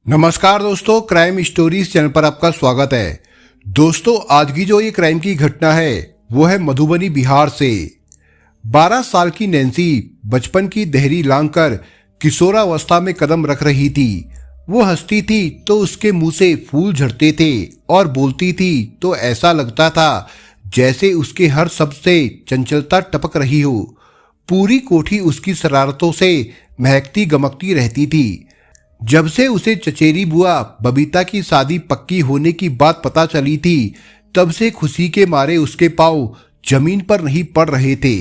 नमस्कार दोस्तों, crime stories channel पर आपका स्वागत है। दोस्तों, आज की जो ये क्राइम की घटना है वो है मधुबनी, बिहार से। 12 साल की नैन्सी बचपन की देहरी लांघकर किशोरावस्था में कदम रख रही थी। वो हंसती थी तो उसके मुंह से फूल झड़ते थे और बोलती थी तो ऐसा लगता था जैसे उसके हर शब्द से चंचलता टपक रही हो। पूरी कोठी उसकी शरारतों से महकती गमकती रहती थी। जब से उसे चचेरी बुआ बबीता की शादी पक्की होने की बात पता चली थी, तब से खुशी के मारे उसके पांव जमीन पर नहीं पड़ रहे थे।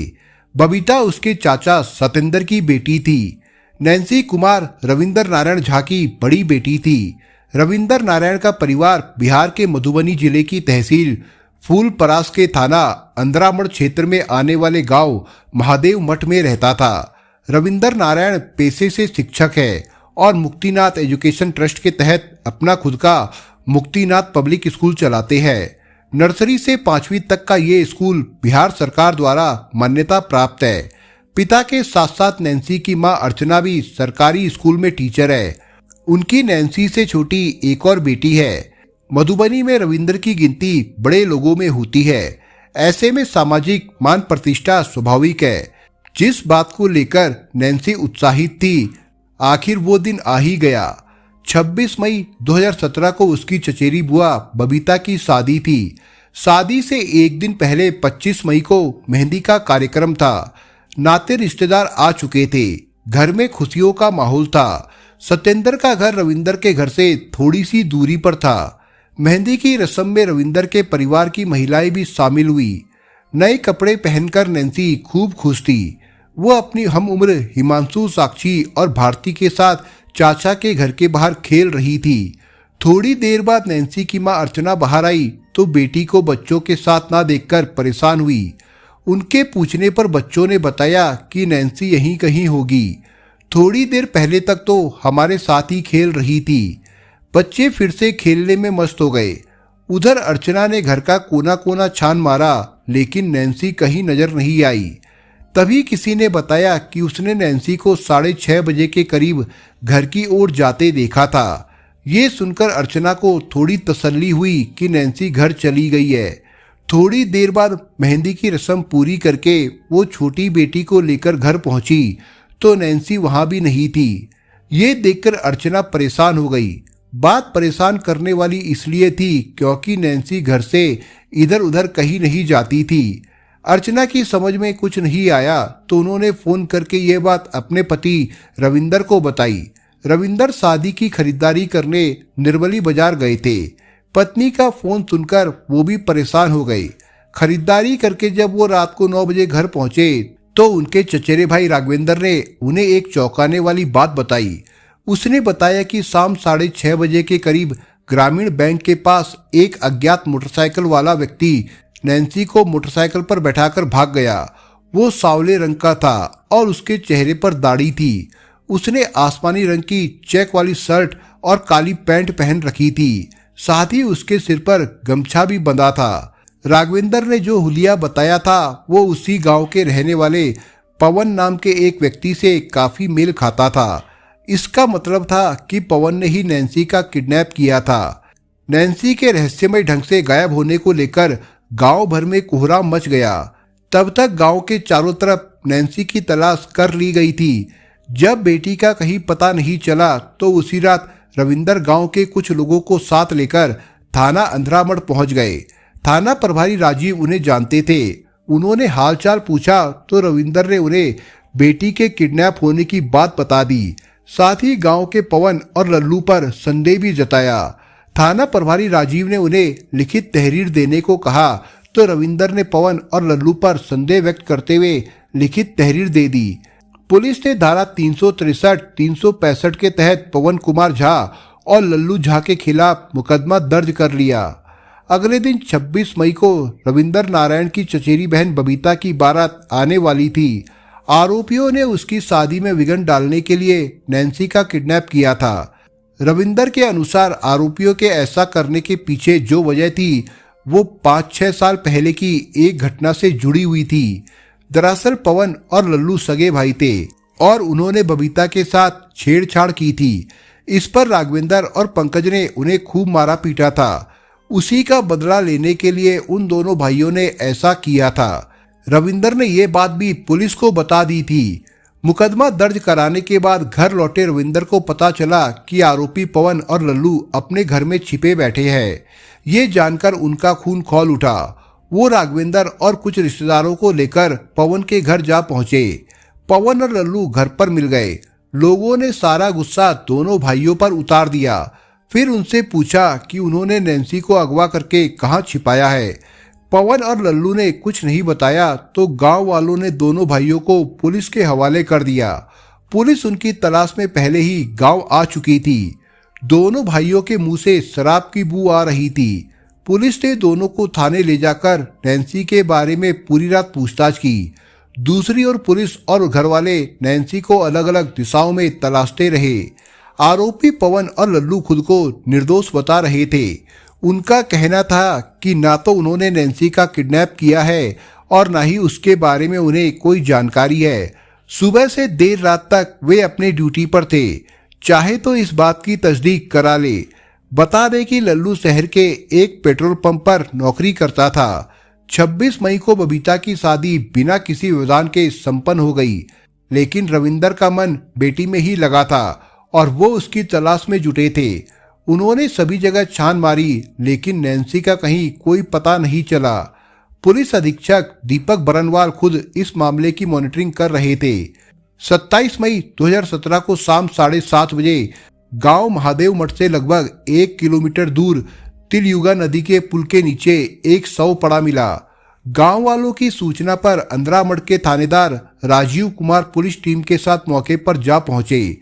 बबीता उसके चाचा सतेंद्र की बेटी थी। नैन्सी कुमार रविंद्र नारायण झा की बड़ी बेटी थी। रविंद्र नारायण का परिवार बिहार के मधुबनी जिले की तहसील फूलपरास के थाना अंद्रामठ क्षेत्र में आने वाले गांव महादेव मठ में रहता था। रविंद्र नारायण पेशे से शिक्षक है और मुक्तिनाथ एजुकेशन ट्रस्ट के तहत अपना खुद का मुक्तिनाथ पब्लिक स्कूल चलाते हैं। नर्सरी से 5वीं तक का ये स्कूल बिहार सरकार द्वारा मान्यता प्राप्त है। पिता के साथ साथ नैन्सी की मां अर्चना भी सरकारी स्कूल में टीचर है। उनकी नैन्सी से छोटी एक और बेटी है। मधुबनी में रविंद्र की गिनती बड़े लोगों में होती है। ऐसे में सामाजिक मान प्रतिष्ठा स्वाभाविक है। जिस बात को लेकर नैन्सी उत्साहित थी, आखिर वो दिन आ ही गया। 26 मई 2017 को उसकी चचेरी बुआ बबीता की शादी थी। शादी से एक दिन पहले 25 मई को मेहंदी का कार्यक्रम था। नाते रिश्तेदार आ चुके थे। घर में खुशियों का माहौल था। सत्येंद्र का घर रविंद्र के घर से थोड़ी सी दूरी पर था। मेहंदी की रस्म में रविंद्र के परिवार की महिलाएं भी शामिल हुई। नए कपड़े पहनकर नैन्सी खूब खुश थी। वो अपनी हम उम्र हिमांशु, साक्षी और भारती के साथ चाचा के घर के बाहर खेल रही थी। थोड़ी देर बाद नैन्सी की मां अर्चना बाहर आई तो बेटी को बच्चों के साथ ना देखकर परेशान हुई। उनके पूछने पर बच्चों ने बताया कि नैन्सी यहीं कहीं होगी। थोड़ी देर पहले तक तो हमारे साथ ही खेल रही थी। बच्चे फिर से खेलने में मस्त हो गए। उधर अर्चना ने घर का कोना कोना छान मारा, लेकिन नैन्सी कहीं नजर नहीं आई। तभी किसी ने बताया कि उसने नैन्सी को 6:30 बजे के करीब घर की ओर जाते देखा था। ये सुनकर अर्चना को थोड़ी तसल्ली हुई कि नैन्सी घर चली गई है। थोड़ी देर बाद मेहंदी की रस्म पूरी करके वो छोटी बेटी को लेकर घर पहुंची तो नैन्सी वहां भी नहीं थी। ये देखकर अर्चना परेशान हो गई। बात परेशान करने वाली इसलिए थी क्योंकि नैन्सी घर से इधर उधर कहीं नहीं जाती थी। अर्चना की समझ में कुछ नहीं आया तो उन्होंने फोन करके ये बात अपने पति रविंदर को बताई। रविंदर शादी की खरीदारी करने निर्मली बाजार गए थे। पत्नी का फोन सुनकर वो भी परेशान हो गए। खरीदारी करके जब वो रात को 9 बजे घर पहुंचे तो उनके चचेरे भाई राघवेंद्र ने उन्हें एक चौंकाने वाली बात बताई। उसने बताया कि शाम 6:30 बजे के करीब ग्रामीण बैंक के पास एक अज्ञात मोटरसाइकिल वाला व्यक्ति नैन्सी को मोटरसाइकिल पर बैठाकर भाग गया। वो सांवले रंग का था और उसके चेहरे पर दाढ़ी थी। उसने आसमानी रंग की चेक वाली शर्ट और काली पैंट पहन रखी थी। साथ ही उसके सिर पर गमछा भी बंधा था। राघवेंद्र ने जो हुलिया बताया था वो उसी गांव के रहने वाले पवन नाम के एक व्यक्ति से काफी मेल खाता था। इसका मतलब था कि पवन ने ही नैन्सी का किडनैप किया था। नैन्सी के रहस्यमय ढंग से गायब होने को लेकर गांव भर में कोहराम मच गया। तब तक गांव के चारों तरफ नैन्सी की तलाश कर ली गई थी। जब बेटी का कहीं पता नहीं चला तो उसी रात रविंदर गांव के कुछ लोगों को साथ लेकर थाना अंद्रामठ पहुंच गए। थाना प्रभारी राजीव उन्हें जानते थे। उन्होंने हालचाल पूछा तो रविंदर ने उन्हें बेटी के किडनैप होने की बात बता दी। साथ ही गांव के पवन और लल्लू पर संदेह भी जताया। थाना प्रभारी राजीव ने उन्हें लिखित तहरीर देने को कहा तो रविंदर ने पवन और लल्लू पर संदेह व्यक्त करते हुए लिखित तहरीर दे दी। पुलिस ने धारा 363, 365 के तहत पवन कुमार झा और लल्लू झा के खिलाफ मुकदमा दर्ज कर लिया। अगले दिन 26 मई को रविंद्र नारायण की चचेरी बहन बबीता की बारात आने वाली थी। आरोपियों ने उसकी शादी में विघ्न डालने के लिए नैन्सी का किडनैप किया था। रविंदर के अनुसार आरोपियों के ऐसा करने के पीछे जो वजह थी वो 5-6 साल पहले की एक घटना से जुड़ी हुई थी। दरअसल पवन और लल्लू सगे भाई थे और उन्होंने बबीता के साथ छेड़छाड़ की थी। इस पर राघवेंद्र और पंकज ने उन्हें खूब मारा पीटा था। उसी का बदला लेने के लिए उन दोनों भाइयों ने ऐसा किया था। रविंदर ने ये बात भी पुलिस को बता दी थी। मुकदमा दर्ज कराने के बाद घर लौटे रविंदर को पता चला कि आरोपी पवन और लल्लू अपने घर में छिपे बैठे हैं। ये जानकर उनका खून खौल उठा। वो राघवेंद्र और कुछ रिश्तेदारों को लेकर पवन के घर जा पहुंचे। पवन और लल्लू घर पर मिल गए। लोगों ने सारा गुस्सा दोनों भाइयों पर उतार दिया। फिर उनसे पूछा कि उन्होंने नैन्सी को अगवा करके कहाँ छिपाया है। पवन और लल्लू ने कुछ नहीं बताया तो गांव वालों ने दोनों भाइयों को पुलिस के हवाले कर दिया। पुलिस उनकी तलाश में पहले ही गांव आ चुकी थी। दोनों भाइयों के मुंह से शराब की बू आ रही थी। पुलिस ने दोनों को थाने ले जाकर नैन्सी के बारे में पूरी रात पूछताछ की। दूसरी ओर पुलिस और घरवाले नैन्सी को अलग अलग दिशाओं में तलाशते रहे। आरोपी पवन और लल्लू खुद को निर्दोष बता रहे थे। उनका कहना था कि ना तो उन्होंने नैन्सी का किडनैप किया है और ना ही उसके बारे में उन्हें कोई जानकारी है। सुबह से देर रात तक वे अपने ड्यूटी पर थे। चाहे तो इस बात की तस्दीक करा ले। बता दें कि लल्लू शहर के एक पेट्रोल पंप पर नौकरी करता था। 26 मई को बबीता की शादी बिना किसी व्यवधान के संपन्न हो गई, लेकिन रविंदर का मन बेटी में ही लगा था और वो उसकी तलाश में जुटे थे। उन्होंने सभी जगह छान मारी, लेकिन नैन्सी का कहीं कोई पता नहीं चला। पुलिस अधीक्षक दीपक बरनवाल खुद इस मामले की मॉनिटरिंग कर रहे थे। 27 मई 2017 को शाम 7:30 बजे गांव महादेव मठ से लगभग 1 किलोमीटर दूर तिलयुगा नदी के पुल के नीचे एक शव पड़ा मिला। गांव वालों की सूचना पर अंद्रामठ के थानेदार राजीव कुमार पुलिस टीम के साथ मौके पर जा पहुंचे।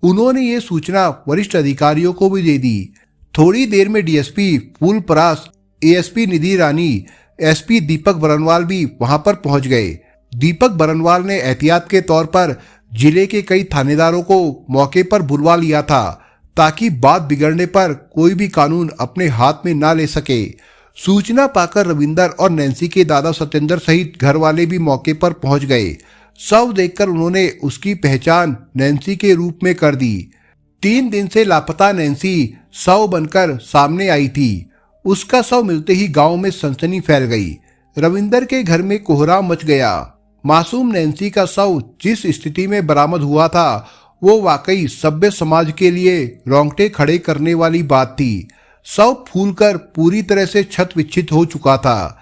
उन्होंने ये सूचना वरिष्ठ अधिकारियों को भी दे दी। थोड़ी देर में DSP Phulparas, ASP Nidhi Rani, SP दीपक बरनवाल भी वहां पर पहुंच गए। दीपक बरनवाल ने एहतियात के तौर पर जिले के कई थानेदारों को मौके पर बुलवा लिया था, ताकि बात बिगड़ने पर कोई भी कानून अपने हाथ में ना ले सके। सूचना पाकर रविंदर और नैन्सी के दादा सत्येंद्र सहित घर वाले भी मौके पर पहुंच गए। शव देखकर उन्होंने उसकी पहचान नैन्सी के रूप में कर दी। 3 दिन से लापता नैन्सी शव बनकर सामने आई थी। उसका शव मिलते ही गांव में सनसनी फैल गई। रविंदर के घर में कोहराम मच गया। मासूम नैन्सी का शव जिस स्थिति में बरामद हुआ था, वो वाकई सभ्य समाज के लिए रोंगटे खड़े करने वाली बात थी। शव फूलकर पूरी तरह से छत विच्छित हो चुका था।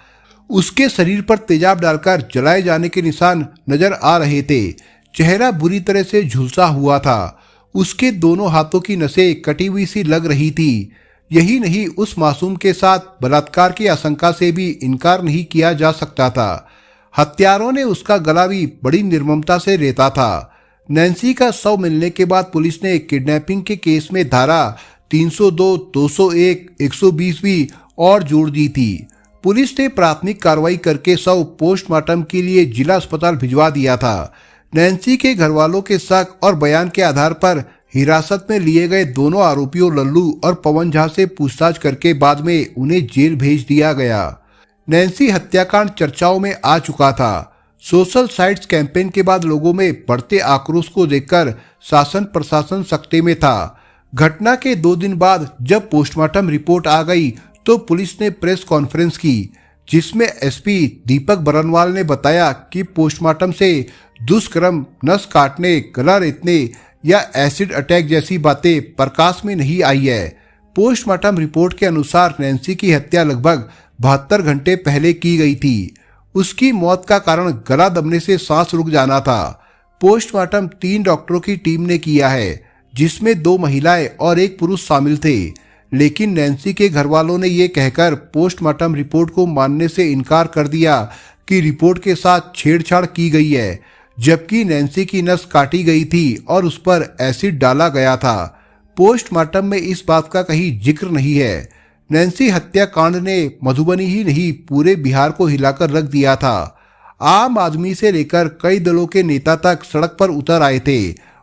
उसके शरीर पर तेजाब डालकर जलाए जाने के निशान नजर आ रहे थे। चेहरा बुरी तरह से झुलसा हुआ था। उसके दोनों हाथों की नसें कटी हुई सी लग रही थी। यही नहीं, उस मासूम के साथ बलात्कार की आशंका से भी इनकार नहीं किया जा सकता था। हत्यारों ने उसका गला भी बड़ी निर्ममता से रेता था। नैन्सी का शव मिलने के बाद पुलिस ने किडनैपिंग के केस में धारा 302, 201, 120 भी और जोड़ दी थी। पुलिस ने प्राथमिक कार्रवाई करके शव पोस्टमार्टम के लिए जिला अस्पताल भिजवा दिया था। नैन्सी के घरवालों के शक और बयान के आधार पर हिरासत में लिए गए दोनों आरोपियों लल्लू और पवन झा से पूछताछ करके बाद में उन्हें जेल भेज दिया गया। नैन्सी हत्याकांड चर्चाओं में आ चुका था। सोशल साइट्स कैंपेन के बाद लोगों में बढ़ते आक्रोश को देखकर शासन प्रशासन सख्ते में था। घटना के 2 दिन बाद जब पोस्टमार्टम रिपोर्ट आ गई तो पुलिस ने प्रेस कॉन्फ्रेंस की, जिसमें एसपी दीपक बरनवाल ने बताया कि पोस्टमार्टम से दुष्कर्म, नस काटने, गला रेतने या एसिड अटैक जैसी बातें प्रकाश में नहीं आई है। पोस्टमार्टम रिपोर्ट के अनुसार नैन्सी की हत्या लगभग 72 घंटे पहले की गई थी। उसकी मौत का कारण गला दबने से सांस रुक जाना था। पोस्टमार्टम 3 डॉक्टरों की टीम ने किया है, जिसमें 2 महिलाएं और 1 पुरुष शामिल थे। लेकिन नैन्सी के घरवालों ने ये कहकर पोस्टमार्टम रिपोर्ट को मानने से इनकार कर दिया कि रिपोर्ट के साथ छेड़छाड़ की गई है, जबकि नैन्सी की नस काटी गई थी और उस पर एसिड डाला गया था। पोस्टमार्टम में इस बात का कहीं जिक्र नहीं है। नैन्सी हत्याकांड ने मधुबनी ही नहीं पूरे बिहार को हिलाकर रख दिया था। आम आदमी से लेकर कई दलों के नेता तक सड़क पर उतर आए थे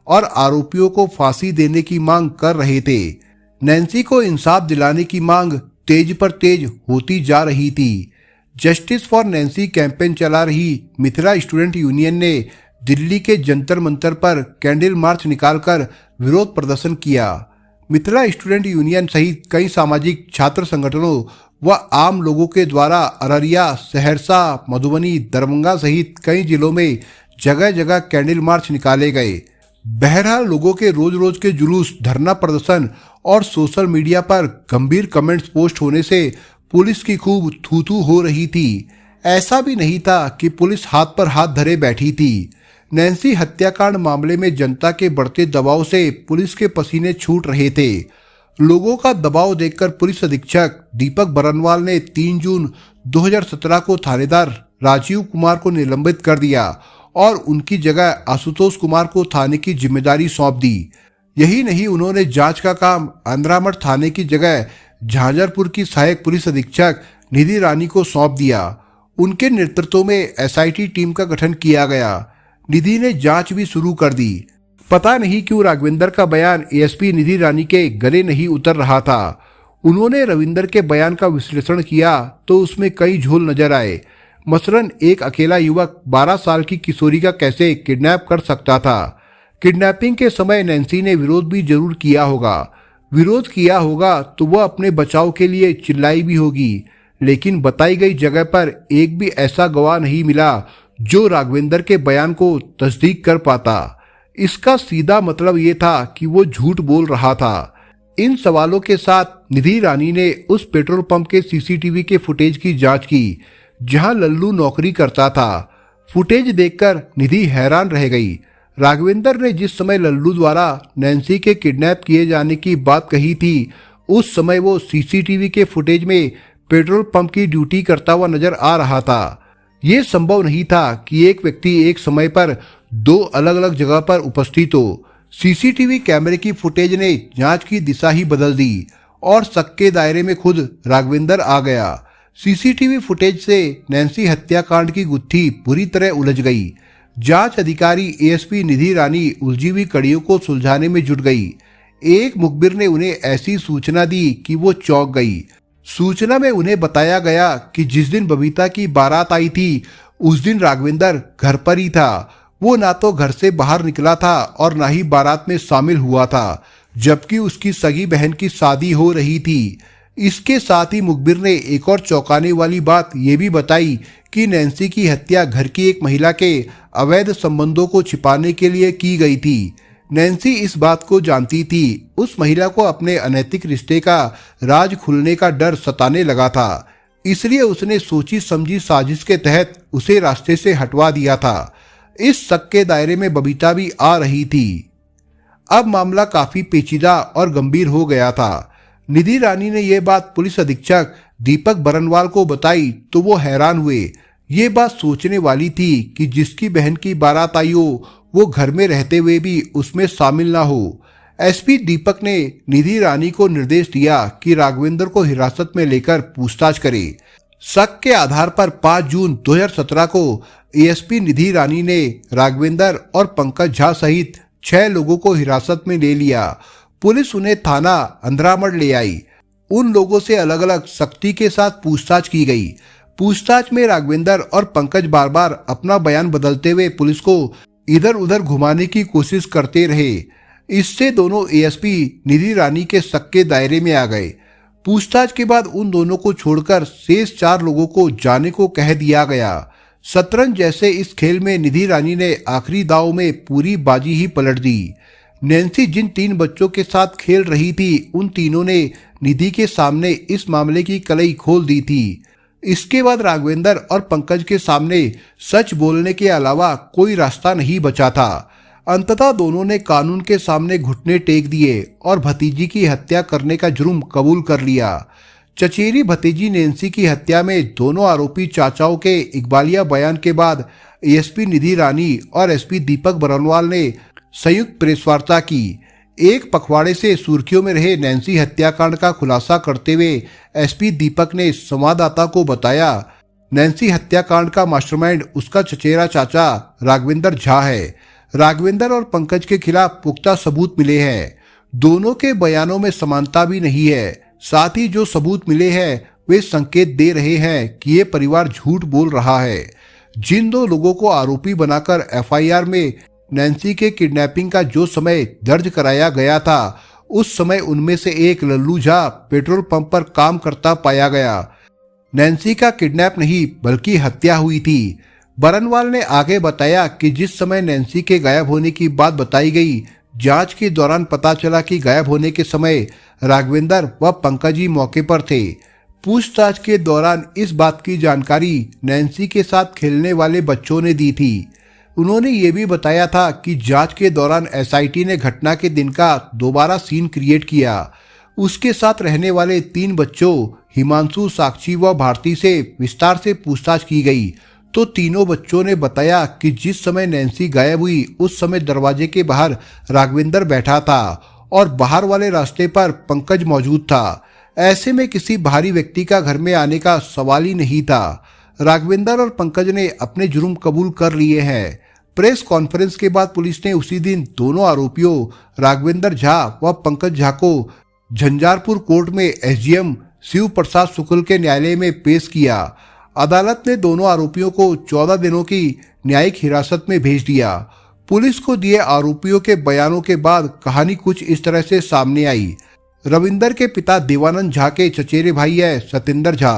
और आरोपियों को फांसी देने की मांग कर रहे थे। नैन्सी को इंसाफ दिलाने की मांग तेज पर तेज होती जा रही थी। जस्टिस फॉर नैन्सी कैंपेन चला रही मिथिला स्टूडेंट यूनियन ने दिल्ली के जंतर मंतर पर कैंडल मार्च निकालकर विरोध प्रदर्शन किया। मिथिला स्टूडेंट यूनियन सहित कई सामाजिक छात्र संगठनों व आम लोगों के द्वारा अररिया, सहरसा, मधुबनी, दरभंगा सहित कई जिलों में जगह जगह कैंडल मार्च निकाले गए। बहरहाल लोगों के रोज रोज के जुलूस, धरना प्रदर्शन और सोशल मीडिया पर गंभीर कमेंट्स पोस्ट होने से पुलिस की खूब थू-थू हो रही थी। ऐसा भी नहीं था कि पुलिस हाथ पर हाथ धरे बैठी थी। नैन्सी हत्याकांड मामले में जनता के बढ़ते दबाव से पुलिस के पसीने छूट रहे थे। लोगों का दबाव देखकर पुलिस अधीक्षक दीपक बरनवाल ने 3 जून 2017 को थानेदार राजीव कुमार को निलंबित कर दिया और उनकी जगह आशुतोष कुमार को थाने की जिम्मेदारी सौंप दी। यही नहीं, उन्होंने जांच का काम अंद्रामठ थाने की जगह झांझरपुर की सहायक पुलिस अधीक्षक निधि रानी को सौंप दिया। उनके नेतृत्व में एसआईटी टीम का गठन किया गया। निधि ने जांच भी शुरू कर दी। पता नहीं क्यों राघवेंद्र का बयान एएसपी निधि रानी के गले नहीं उतर रहा था। उन्होंने रविंदर के बयान का विश्लेषण किया तो उसमें कई झोल नजर आए। मसलन एक अकेला युवक 12 साल की किशोरी का कैसे किडनैप कर सकता था। किडनैपिंग के समय नैन्सी ने विरोध भी जरूर किया होगा। विरोध किया होगा तो वह अपने बचाव के लिए चिल्लाई भी होगी, लेकिन बताई गई जगह पर एक भी ऐसा गवाह नहीं मिला जो राघवेंद्र के बयान को तस्दीक कर पाता। इसका सीधा मतलब ये था कि वो झूठ बोल रहा था। इन सवालों के साथ निधि रानी ने उस पेट्रोल पंप के सीसीटीवी के फुटेज की जांच की जहां लल्लू नौकरी करता था। फुटेज देखकर निधि हैरान रह गई। राघवेंद्र ने जिस समय लल्लू द्वारा नैन्सी के किडनैप किए जाने की बात कही थी, उस समय वो सीसीटीवी के फुटेज में पेट्रोल पंप की ड्यूटी करता हुआ नजर आ रहा था। ये संभव नहीं था कि एक व्यक्ति एक समय पर 2 अलग अलग जगह पर उपस्थित हो। सीसीटीवी कैमरे की फुटेज ने जांच की दिशा ही बदल दी और शक के दायरे में खुद राघवेंद्र आ गया। सीसीटीवी फुटेज से नैन्सी हत्याकांड की गुत्थी पूरी तरह उलझ गई। जांच अधिकारी एएसपी निधि रानी उलझी हुई कड़ियों को सुलझाने में जुट गई। एक मुखबिर ने उन्हें ऐसी सूचना दी कि वो चौंक गई। सूचना में उन्हें बताया गया कि जिस दिन बबीता की बारात आई थी उस दिन राघवेंद्र घर पर ही था। वो ना तो घर से बाहर निकला था और ना ही बारात में शामिल हुआ था, जबकि उसकी सगी बहन की शादी हो रही थी। इसके साथ ही मुखबिर ने एक और चौंकाने वाली बात ये भी बताई कि नैन्सी की हत्या घर की एक महिला के अवैध संबंधों को छिपाने के लिए की गई थी। नैन्सी इस बात को जानती थी। उस महिला को अपने अनैतिक रिश्ते का राज खुलने का डर सताने लगा था, इसलिए उसने सोची समझी साजिश के तहत उसे रास्ते से हटवा दिया था। इस शक के दायरे में बबीता भी आ रही थी। अब मामला काफी पेचीदा और गंभीर हो गया था। निधि रानी ने यह बात पुलिस अधीक्षक दीपक बरनवाल को बताई तो वो हैरान हुए। ये बात सोचने वाली थी कि जिसकी बहन की बारात आई हो वो घर में रहते हुए भी उसमें शामिल ना हो। एसपी दीपक ने निधि रानी को निर्देश दिया कि राघवेंद्र को हिरासत में लेकर पूछताछ करे। शक के आधार पर 5 जून 2017 को एएसपी निधि रानी ने राघवेंद्र और पंकज झा सहित 6 लोगों को हिरासत में ले लिया। पुलिस उन्हें थाना अंद्रामठ ले आई। उन लोगों से अलग अलग सख्ती के साथ पूछताछ की गई। पूछताछ में राघवेंद्र और पंकज बार बार अपना बयान बदलते हुए पुलिस को इधर उधर घुमाने की कोशिश करते रहे। इससे दोनों एएसपी निधि रानी के शक के दायरे में आ गए। पूछताछ के बाद उन दोनों को छोड़कर शेष 4 लोगों को जाने को कह दिया गया। शतरंज जैसे इस खेल में निधि रानी ने आखिरी दाव में पूरी बाजी ही पलट दी। नैन्सी जिन 3 बच्चों के साथ खेल रही थी उन तीनों ने निधि के सामने इस मामले की कलई खोल दी थी। इसके बाद राघवेंद्र और पंकज के सामने सच बोलने के अलावा कोई रास्ता नहीं बचा था। अंततः दोनों ने कानून के सामने घुटने टेक दिए और भतीजी की हत्या करने का जुर्म कबूल कर लिया। चचेरी भतीजी नैन्सी की हत्या में दोनों आरोपी चाचाओं के इकबालिया बयान के बाद एएसपी निधि रानी और एसपी दीपक बरनवाल ने संयुक्त प्रेस वार्ता की। एक पखवाड़े से सुर्खियों में रहे नैन्सी हत्याकांड का खुलासा करते हुए एसपी दीपक ने संवाददाता को बताया, नैन्सी हत्याकांड का मास्टरमाइंड उसका चचेरा चाचा राघवेंद्र झा है। राघवेंद्र और पंकज के खिलाफ पुख्ता सबूत मिले हैं। दोनों के बयानों में समानता भी नहीं है। साथ ही जो सबूत मिले हैं वे संकेत दे रहे हैं कि ये परिवार झूठ बोल रहा है। जिन 2 लोगों को आरोपी बनाकर एफआईआर में नैन्सी के किडनैपिंग का जो समय दर्ज कराया गया था उस समय उनमें से एक लल्लू झा पेट्रोल पंप पर काम करता पाया गया। नैन्सी का किडनैप नहीं बल्कि हत्या हुई थी। बरनवाल ने आगे बताया कि जिस समय नैन्सी के गायब होने की बात बताई गई, जांच के दौरान पता चला कि गायब होने के समय राघवेंद्र व पंकज मौके पर थे। पूछताछ के दौरान इस बात की जानकारी नैन्सी के साथ खेलने वाले बच्चों ने दी थी। उन्होंने ये भी बताया था कि जांच के दौरान एसआईटी ने घटना के दिन का दोबारा सीन क्रिएट किया। उसके साथ रहने वाले 3 बच्चों हिमांशु, साक्षी व भारती से विस्तार से पूछताछ की गई तो तीनों बच्चों ने बताया कि जिस समय नैन्सी गायब हुई उस समय दरवाजे के बाहर राघवेंद्र बैठा था और बाहर वाले रास्ते पर पंकज मौजूद था। ऐसे में किसी बाहरी व्यक्ति का घर में आने का सवाल ही नहीं था। राघवेंद्र और पंकज ने अपने जुर्म कबूल कर लिए हैं। प्रेस कॉन्फ्रेंस के बाद पुलिस ने उसी दिन दोनों आरोपियों राघवेंद्र झा व पंकज झा को झंझारपुर कोर्ट में एसडीएम शिव प्रसाद शुक्ल के न्यायालय में पेश किया। अदालत ने दोनों आरोपियों को 14 दिनों की न्यायिक हिरासत में भेज दिया। पुलिस को दिए आरोपियों के बयानों के बाद कहानी कुछ इस तरह से सामने आई। रविंदर के पिता देवानंद झा के चचेरे भाई है सतेंद्र झा।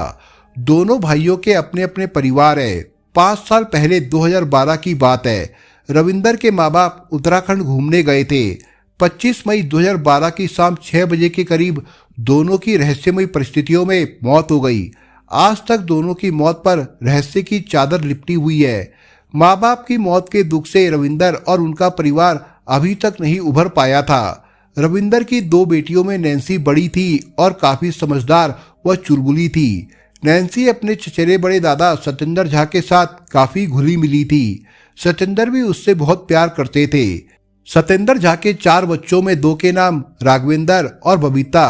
दोनों भाइयों के अपने अपने परिवार है। 5 साल पहले 2012 की बात है। रविंदर के माँ बाप उत्तराखंड घूमने गए थे। 25 मई 2012 की शाम 6 बजे के करीब दोनों की रहस्यमयी परिस्थितियों में मौत हो गई। आज तक दोनों की मौत पर रहस्य की चादर लिपटी हुई है। माँ बाप की मौत के दुख से रविंदर और उनका परिवार अभी तक नहीं उभर पाया था। रविंदर की 2 बेटियों में नैन्सी बड़ी थी और काफी समझदार व चुलबुली थी। नैन्सी अपने चचेरे बड़े दादा सतेंद्र झा के साथ काफी घुली मिली थी। सतेंद्र भी उससे बहुत प्यार करते थे। सतेंद्र झा के 4 बच्चों में 2 के नाम राघवेंद्र और बबीता।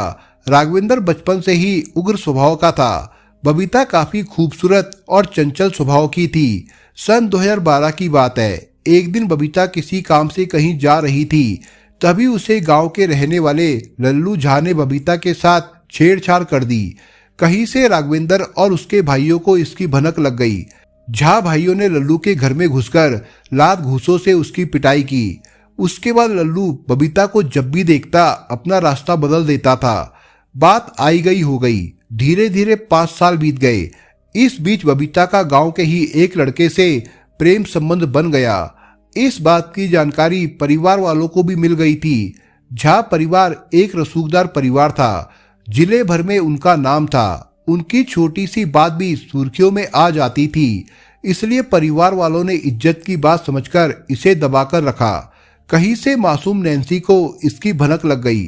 राघवेंद्र बचपन से ही उग्र स्वभाव का था। बबीता काफी खूबसूरत और चंचल स्वभाव की थी। सन 2012 की बात है। एक दिन बबीता किसी काम से कहीं जा रही थी, तभी उसे गांव के रहने वाले लल्लू झा ने बबीता के साथ छेड़छाड़ कर दी। कहीं से राघवेंद्र और उसके भाइयों को इसकी भनक लग गई। झा भाइयों ने लल्लू के घर में घुसकर लात घूंसों से उसकी पिटाई की। उसके बाद लल्लू बबीता को जब भी देखता अपना रास्ता बदल देता था। बात आई गई हो गई। धीरे धीरे 5 साल बीत गए। इस बीच बबीता का गांव के ही एक लड़के से प्रेम संबंध बन गया। इस बात की जानकारी परिवार वालों को भी मिल गई थी। झा परिवार एक रसूखदार परिवार था। जिले भर में उनका नाम था। उनकी छोटी सी बात भी सुर्खियों में आ जाती थी। इसलिए परिवार वालों ने इज्जत की बात समझकर इसे दबाकर रखा। कहीं से मासूम नैन्सी को इसकी भनक लग गई।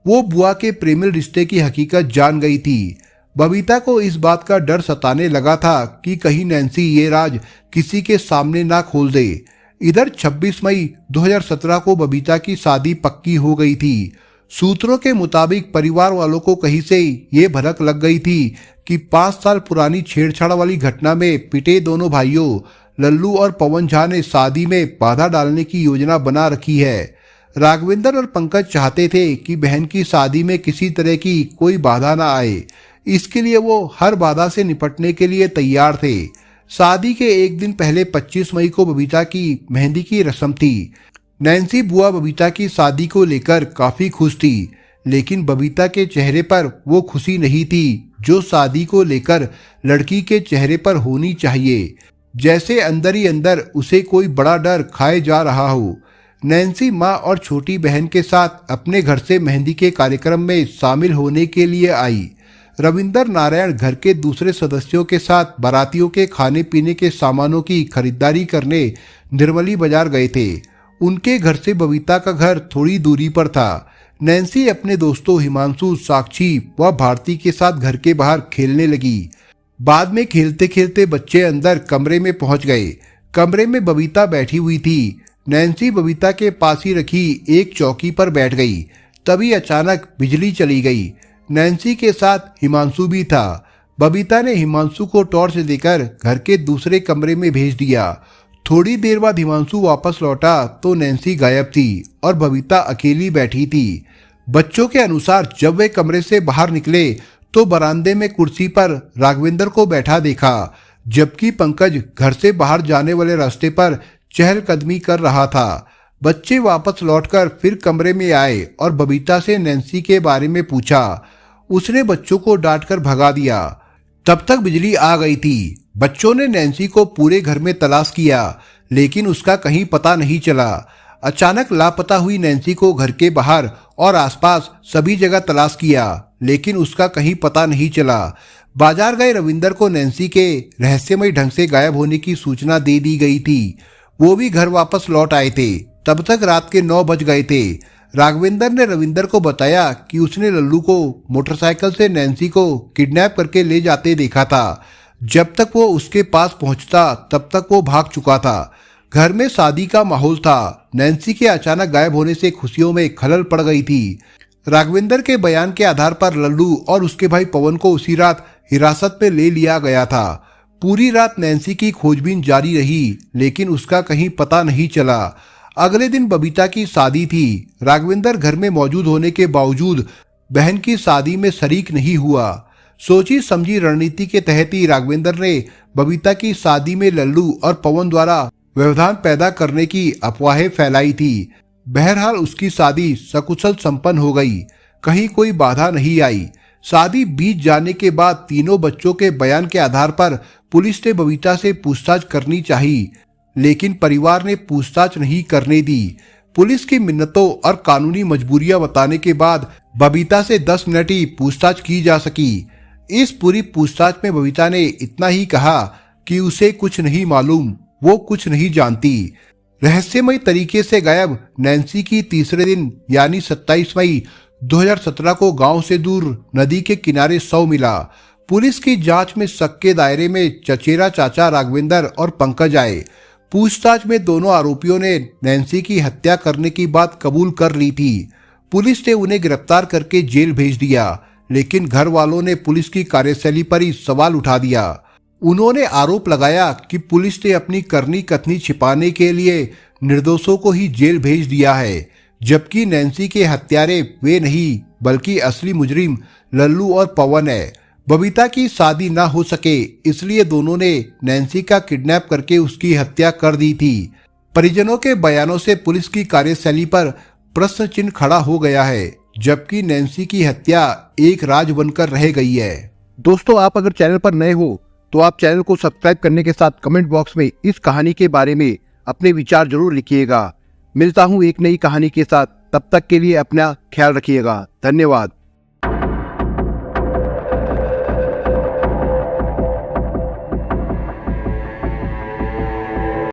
वो बुआ के प्रेमी रिश्ते की हकीकत जान गई थी। बबीता को इस बात का डर सताने लगा था कि कहीं नैन्सी ये राज किसी के सामने ना खोल दे। इधर 26 मई 2017 को बबीता की शादी पक्की हो गई थी। सूत्रों के मुताबिक परिवार वालों को कहीं से ये भनक लग गई थी कि 5 साल पुरानी छेड़छाड़ वाली घटना में पिटे दोनों भाइयों लल्लू और पवन झा ने शादी में बाधा डालने की योजना बना रखी है। राघवेंद्र और पंकज चाहते थे कि बहन की शादी में किसी तरह की कोई बाधा ना आए। इसके लिए वो हर बाधा से निपटने के लिए तैयार थे। शादी के एक दिन पहले 25 मई को बबीता की मेहंदी की रस्म थी। नैन्सी बुआ बबीता की शादी को लेकर काफी खुश थी, लेकिन बबीता के चेहरे पर वो खुशी नहीं थी जो शादी को लेकर लड़की के चेहरे पर होनी चाहिए। जैसे अंदर ही अंदर उसे कोई बड़ा डर खाए जा रहा हो। नैन्सी माँ और छोटी बहन के साथ अपने घर से मेहंदी के कार्यक्रम में शामिल होने के लिए आई। रविंदर नारायण घर के दूसरे सदस्यों के साथ बारातियों के खाने पीने के सामानों की खरीदारी करने निर्मली बाजार गए थे। उनके घर से बबीता का घर थोड़ी दूरी पर था। नैन्सी अपने दोस्तों हिमांशु, साक्षी व भारती के साथ घर के बाहर खेलने लगी। बाद में खेलते खेलते बच्चे अंदर कमरे में पहुंच गए। कमरे में बबीता बैठी हुई थी। नैन्सी बबीता के पास ही रखी एक चौकी पर बैठ गई। तभी अचानक बिजली चली गई। नैन्सी के साथ हिमांशु भी था। बबीता ने हिमांशु को टॉर्च देकर घर के दूसरे कमरे में भेज दिया। थोड़ी देर बाद हिमांशु वापस लौटा तो नैन्सी गायब थी और बबीता अकेली बैठी थी। बच्चों के अनुसार जब वे कमरे से बाहर निकले तो बरामदे में कुर्सी पर राघवेंद्र को बैठा देखा, जबकि पंकज घर से बाहर जाने वाले रास्ते पर चहलकदमी कर रहा था। बच्चे वापस लौटकर फिर कमरे में आए और बबीता से नैन्सी के बारे में पूछा। उसने बच्चों को डांटकर भगा दिया। तब तक बिजली आ गई थी। बच्चों ने नैन्सी को पूरे घर में तलाश किया, लेकिन उसका कहीं पता नहीं चला। अचानक लापता हुई नैन्सी को घर के बाहर और आसपास सभी जगह तलाश किया, लेकिन उसका कहीं पता नहीं चला। बाजार गए रविंदर को नैन्सी के रहस्यमय ढंग से गायब होने की सूचना दे दी गई थी। वो भी घर वापस लौट आए थे। तब तक रात के 9 बज गए थे। राघवेंद्र ने रविंदर को बताया कि उसने लल्लू को मोटरसाइकिल से नैन्सी को किडनैप करके ले जाते देखा था। जब तक वो उसके पास पहुंचता तब तक वो भाग चुका था। घर में शादी का माहौल था। नैन्सी के अचानक गायब होने से खुशियों में खलल पड़ गई थी। राघवेंद्र के बयान के आधार पर लल्लू और उसके भाई पवन को उसी रात हिरासत में ले लिया गया था। पूरी रात नैन्सी की खोजबीन जारी रही, लेकिन उसका कहीं पता नहीं चला। अगले दिन बबीता की शादी थी। राघवेंद्र घर में मौजूद होने के बावजूद बहन की शादी में शरीक नहीं हुआ। सोची समझी रणनीति के तहत ही राघवेंद्र ने बबीता की शादी में लल्लू और पवन द्वारा व्यवधान पैदा करने की अफवाहें फैलाई थी। बहरहाल उसकी शादी सकुशल संपन्न हो गई। कहीं कोई बाधा नहीं आई। शादी बीत जाने के बाद तीनों बच्चों के बयान के आधार पर पुलिस ने बबीता से पूछताछ करनी चाहिए, लेकिन परिवार ने पूछताछ नहीं करने दी। पुलिस की मिन्नतों और कानूनी मजबूरियां बताने के बाद बबीता से 10 मिनट ही पूछताछ की जा सकी। इस पूरी पूछताछ में बबीता ने इतना ही कहा कि उसे कुछ नहीं मालूम, वो कुछ नहीं जानती। रहस्यमय तरीके से गायब नैन्सी की तीसरे दिन यानी 27 मई 2017 को गांव से दूर नदी के किनारे शव मिला। पुलिस की जांच में शक के दायरे में चचेरा चाचा राघवेंद्र और पंकज आए। पूछताछ में दोनों आरोपियों ने नैन्सी की हत्या करने की बात कबूल कर ली थी। पुलिस ने उन्हें गिरफ्तार करके जेल भेज दिया, लेकिन घर वालों ने पुलिस की कार्यशैली पर ही सवाल उठा दिया। उन्होंने आरोप लगाया कि पुलिस ने अपनी करनी कथनी छिपाने के लिए निर्दोषों को ही जेल भेज दिया है, जबकि नैन्सी के हत्यारे वे नहीं बल्कि असली मुजरिम लल्लू और पवन है। बबीता की शादी ना हो सके, इसलिए दोनों ने नैन्सी का किडनैप करके उसकी हत्या कर दी थी। परिजनों के बयानों से पुलिस की कार्यशैली पर प्रश्न चिन्ह खड़ा हो गया है, जबकि नैन्सी की हत्या एक राज बनकर रह गई है। दोस्तों, आप अगर चैनल पर नए हो तो आप चैनल को सब्सक्राइब करने के साथ कमेंट बॉक्स में इस कहानी के बारे में अपने विचार जरूर लिखिएगा। मिलता हूँ एक नई कहानी के साथ, तब तक के लिए अपना ख्याल रखिएगा। धन्यवाद।